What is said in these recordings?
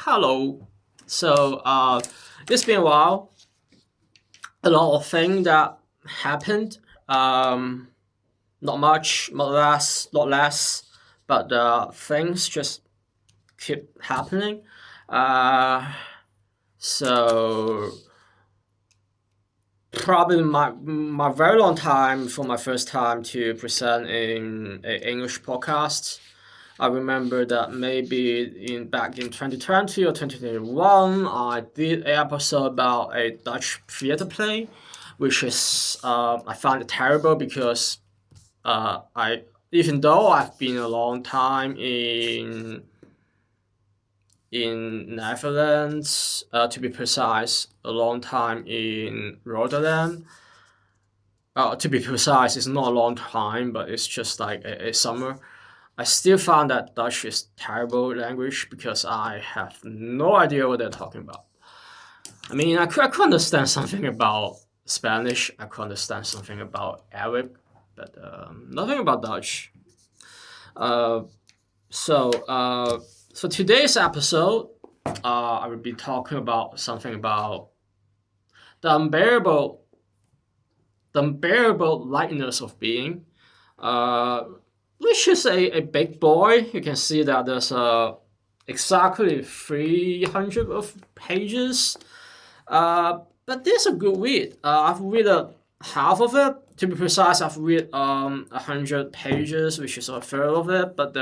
Hello. So, it's been a while. A lot of things that happened. Um, Not much, not less, but things just keep happening. Uh, so probably my very long time for my first time to present in an English podcast. I remember that maybe back in 2020 or 2021, I did an episode about a Dutch theater play, which is I found it terrible because I even though I've been a long time in Netherlands, to be precise, a long time in Rotterdam. To be precise, it's not a long time, but it's just like a summer. I still found that Dutch is terrible language because I have no idea what they're talking about. I mean, I could understand something about Spanish, I could understand something about Arabic, but nothing about Dutch. Uh, so today's episode, I will be talking about something about the unbearable, the unbearable lightness of being. Uh, which is a big boy. You can see that there's exactly 300 of pages. But there's a good read. I've read half of it. To be precise, I've read 100 pages, which is a third of it. But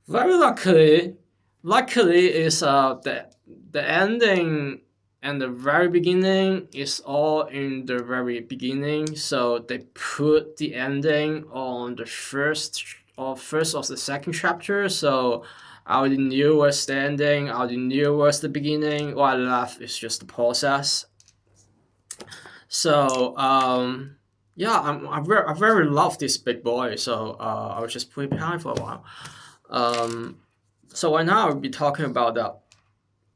very luckily is the ending and the very beginning is all in the very beginning. So they put the ending on the first of the second chapter. So I already knew what's the ending. I already knew what's the beginning. What I left is just the process. So yeah, I very love this big boy. So I was just put it behind for a while. So right now I'll be talking about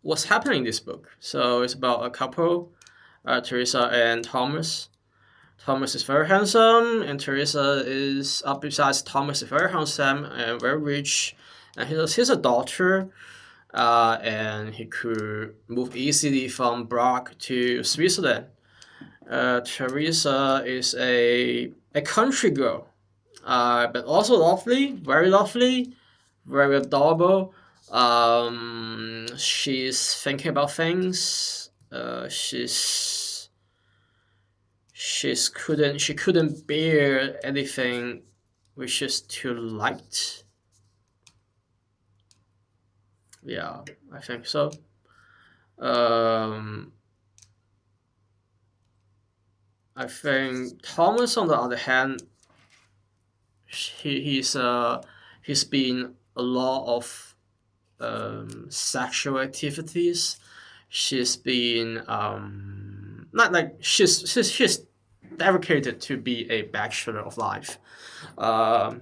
what's happening in this book. So it's about a couple, Teresa and Thomas. Thomas is very handsome, and Teresa is, besides Thomas is very handsome and very rich, and he's a doctor, and he could move easily from Prague to Switzerland. Teresa is a country girl, but also lovely, very adorable. She's thinking about things. She couldn't bear anything which is too light. Yeah, I think so. I think Thomas, on the other hand, he's been a lot of sexual activities. She's been not like she's dedicated to be a bachelor of life, but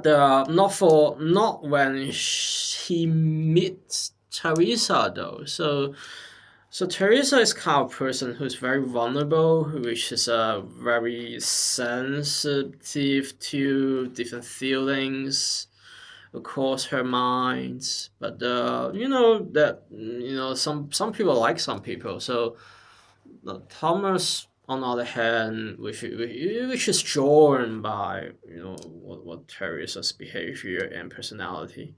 not when he meets Teresa though. So Teresa is kind of person who's very vulnerable, which is very sensitive to different feelings across her mind. But some people like some people. So Thomas, on the other hand, which is drawn by what Teresa's behavior and personality.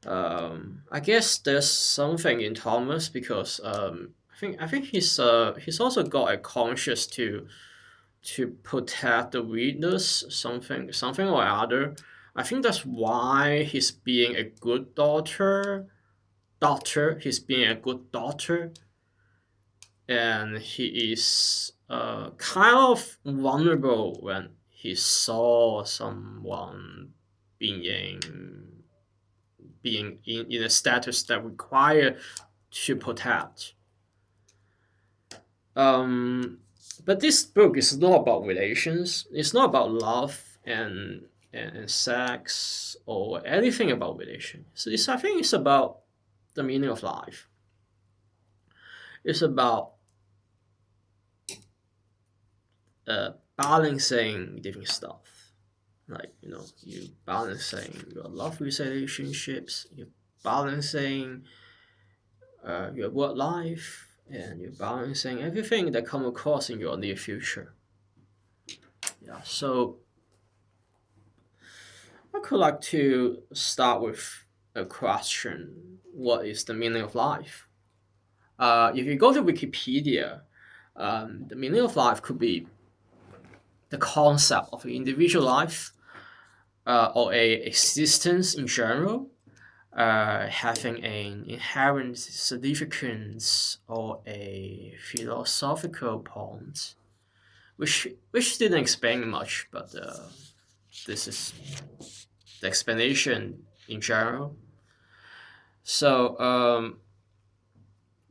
I guess there's something in Thomas because I think he's also got a conscience to protect the weakness, something or other. I think that's why he's being a good daughter. He's being a good daughter, and he is kind of vulnerable when he saw someone being in a status that require to protect. But this book is not about relations. It's not about love and sex or anything about relations. I think it's about the meaning of life. It's about balancing different stuff. Like you balancing your love relationships, you balancing your work life, and you're balancing everything that come across in your near future. Yeah. So I could like to start with a question: what is the meaning of life? If you go to Wikipedia, the meaning of life could be the concept of an individual life, or a existence in general, having an inherent significance or a philosophical point, which didn't explain much, but this is the explanation in general. So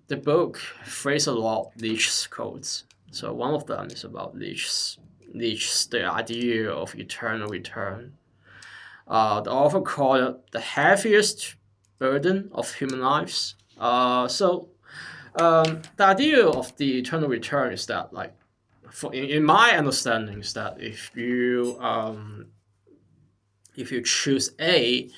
the book phrased a lot of Nietzsche's quotes. So one of them is about Nietzsche's the idea of eternal return. The author called it the heaviest burden of human lives. The idea of the eternal return is that, like, in my understanding, is that if you choose A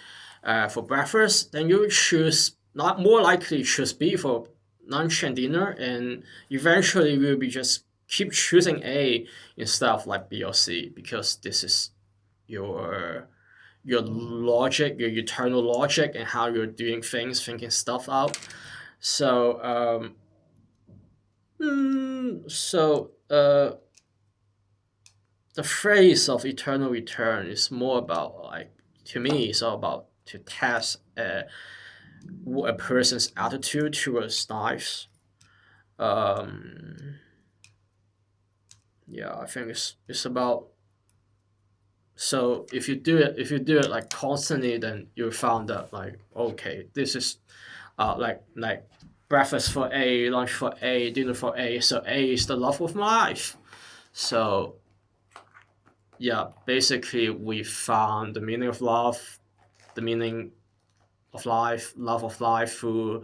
for breakfast, then you choose not more likely choose B for lunch and dinner, and eventually you will be just keep choosing A instead of like B or C, because this is your logic, your eternal logic, and how you're doing things, thinking stuff out. So the phrase of eternal return is more about, like, to me, it's all about to test a person's attitude towards life. Yeah, I think it's about. So if you do it like constantly, then you found that, like, okay, this is like breakfast for A, lunch for A, dinner for A. So A is the love of my life. So yeah, basically we found the meaning of love, the meaning of life, love of life through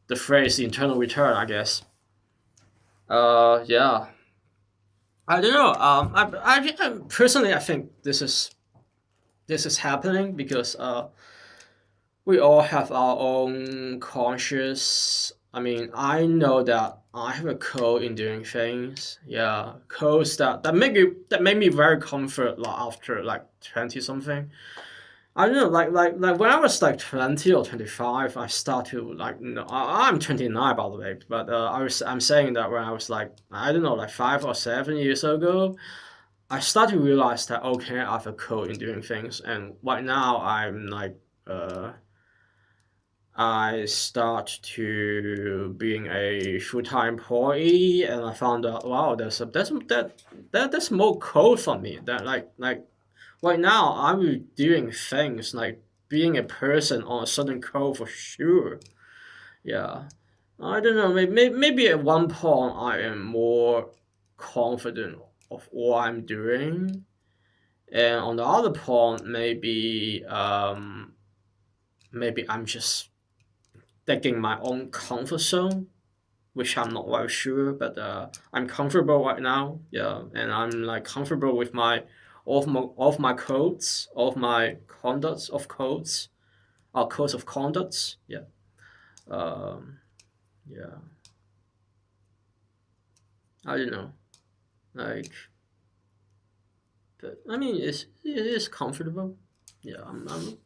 the phrase eternal return, I guess. Yeah. I don't know. I personally, I think this is happening because we all have our own conscious. I mean, I know that I have a code in doing things. Yeah, codes that make me very comfort, like, after like 20 something. I don't know, like when I was like 20 or 25, I start to, like, no, I'm 29, by the way, but I'm saying that when I was like, I don't know, like 5 or 7 years ago, I start to realize that, okay, I have a code in doing things, and right now I'm like, I start to being a full-time employee, and I found out, wow, there's more code for me. That, like right now I'm doing things like being a person on a certain code for sure. Yeah, I don't know. Maybe at one point I am more confident of what I'm doing, and on the other point, maybe I'm just taking my own comfort zone, which I'm not very sure, but I'm comfortable right now. Yeah, and I'm like comfortable with my all of my codes, all of my conducts of codes, or codes of conducts. Yeah, um, yeah. I don't know, like, but I mean, it is comfortable. Yeah,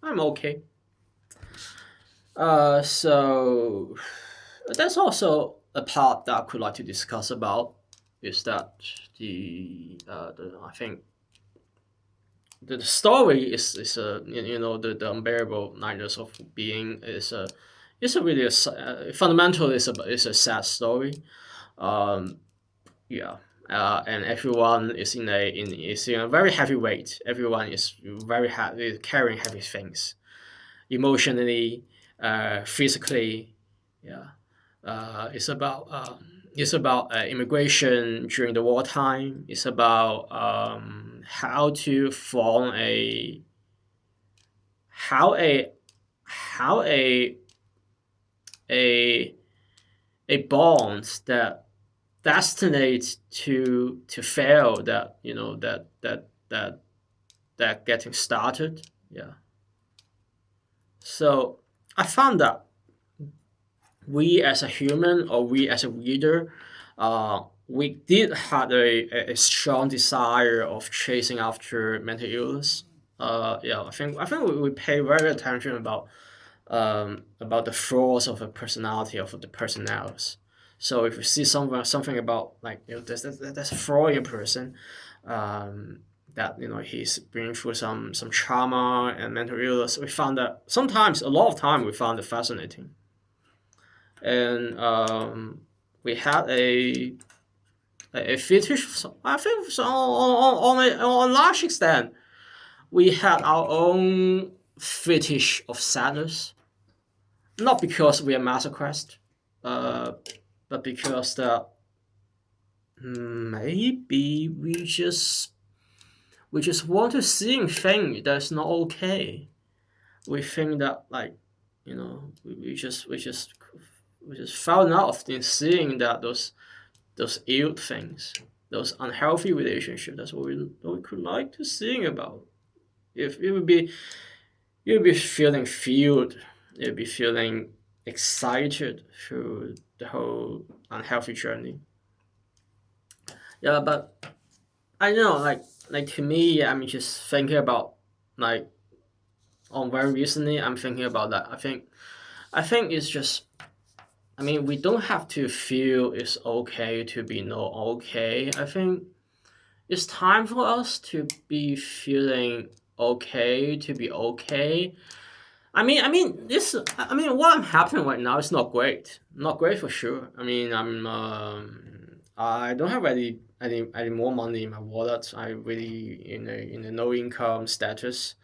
I'm okay. So that's also a part that I could like to discuss about, is that the I think the story is a, the unbearable lightness of being is a really fundamentally is a sad story. Um, yeah. And everyone is in a very heavy weight. Everyone is very heavy, carrying heavy things, emotionally, physically. Yeah, it's about immigration during the wartime. It's about how to form how a how a a bond that destined to fail, that that getting started. Yeah. So I found that we as a human or we as a reader, we did have a strong desire of chasing after mental illness. Yeah, I think we pay very attention about the flaws of a personality of the personals. So if we see something about like there's a flaw in a person, um, that he's been through some trauma and mental illness, we found that sometimes a lot of time we found it fascinating, and we had a fetish. I think so, on a large extent we had our own fetish of sadness, not because we are masochist, uh, but because that maybe we just want to see thing that's not okay. We think that like we just fell in love in seeing that those ill things, those unhealthy relationships. That's what we could like to sing about. If it would be you'd be feeling fueled, you'd be feeling excited through the whole unhealthy journey. Yeah, but I know, like to me, I'm just thinking about like on very recently. I'm thinking about that. I think it's just. I mean, we don't have to feel it's okay to be not okay. I think it's time for us to be feeling okay to be okay. What I'm happening right now is not great. Not great for sure. I mean, I don't have any more money in my wallet. I really in a no income status.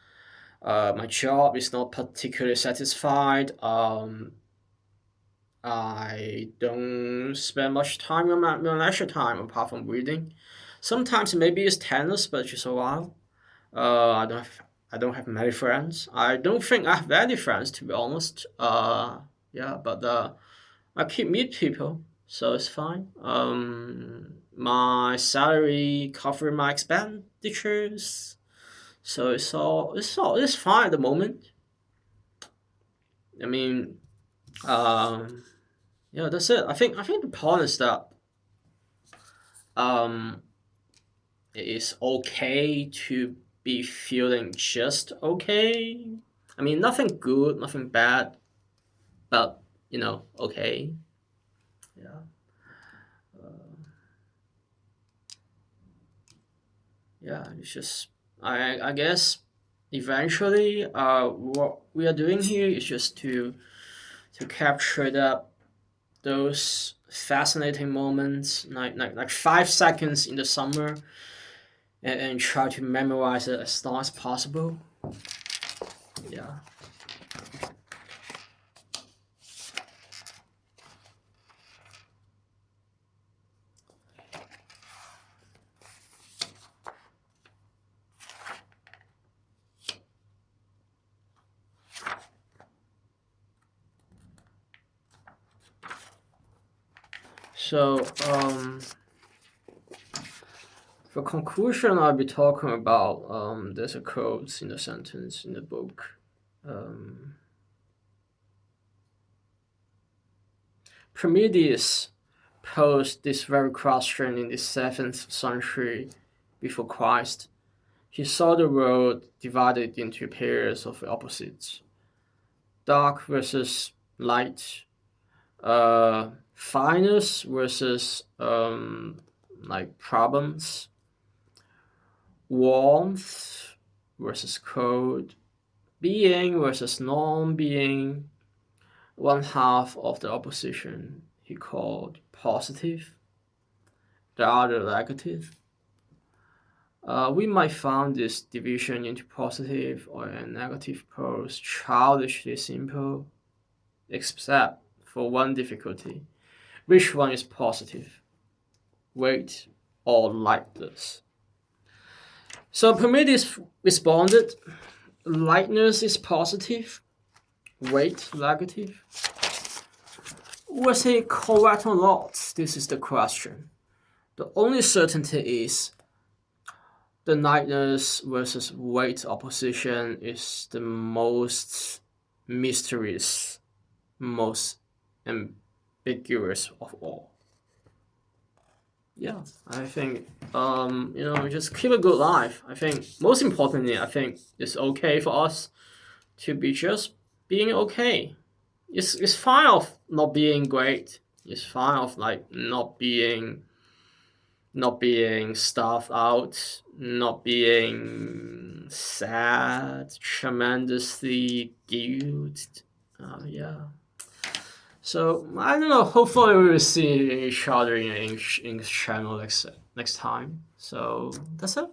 My job is not particularly satisfied. I don't spend much time on my leisure time apart from reading. Sometimes maybe it's tennis, but just a while. I don't have many friends. I don't think I have any friends to be honest. Yeah, but I keep meet people, so it's fine. My salary cover my expenditures, so it's fine at the moment. I mean, um, yeah, that's it. I think the point is that um, it is okay to be feeling just okay. I mean, nothing good, nothing bad, but okay. Yeah, yeah. It's just I guess eventually, what we are doing here is just to capture those fascinating moments, like 5 seconds in the summer, and try to memorize it as long as possible. Yeah. So, for conclusion, I'll be talking about there's a quote in the sentence in the book. Um, Prometheus posed this very question in the 7th century before Christ. He saw the world divided into pairs of opposites: dark versus light, fineness versus like problems, warmth versus cold, being versus non-being. One half of the opposition he called positive, the other negative. We might find this division into positive or negative poles childishly simple, except for one difficulty. Which one is positive? Weight or lightness? So Prometheus responded, lightness is positive, weight negative. Was he correct or not? This is the question. The only certainty is the lightness versus weight opposition is the most mysterious, most ambiguous of all. Yeah, I think just keep a good life. I think most importantly, I think it's okay for us to be just being okay. It's fine of not being great. It's fine of like not being stuffed out, not being sad, tremendously guilt. Yeah. So I don't know. Hopefully, we will see each other in English channel next time. So that's it.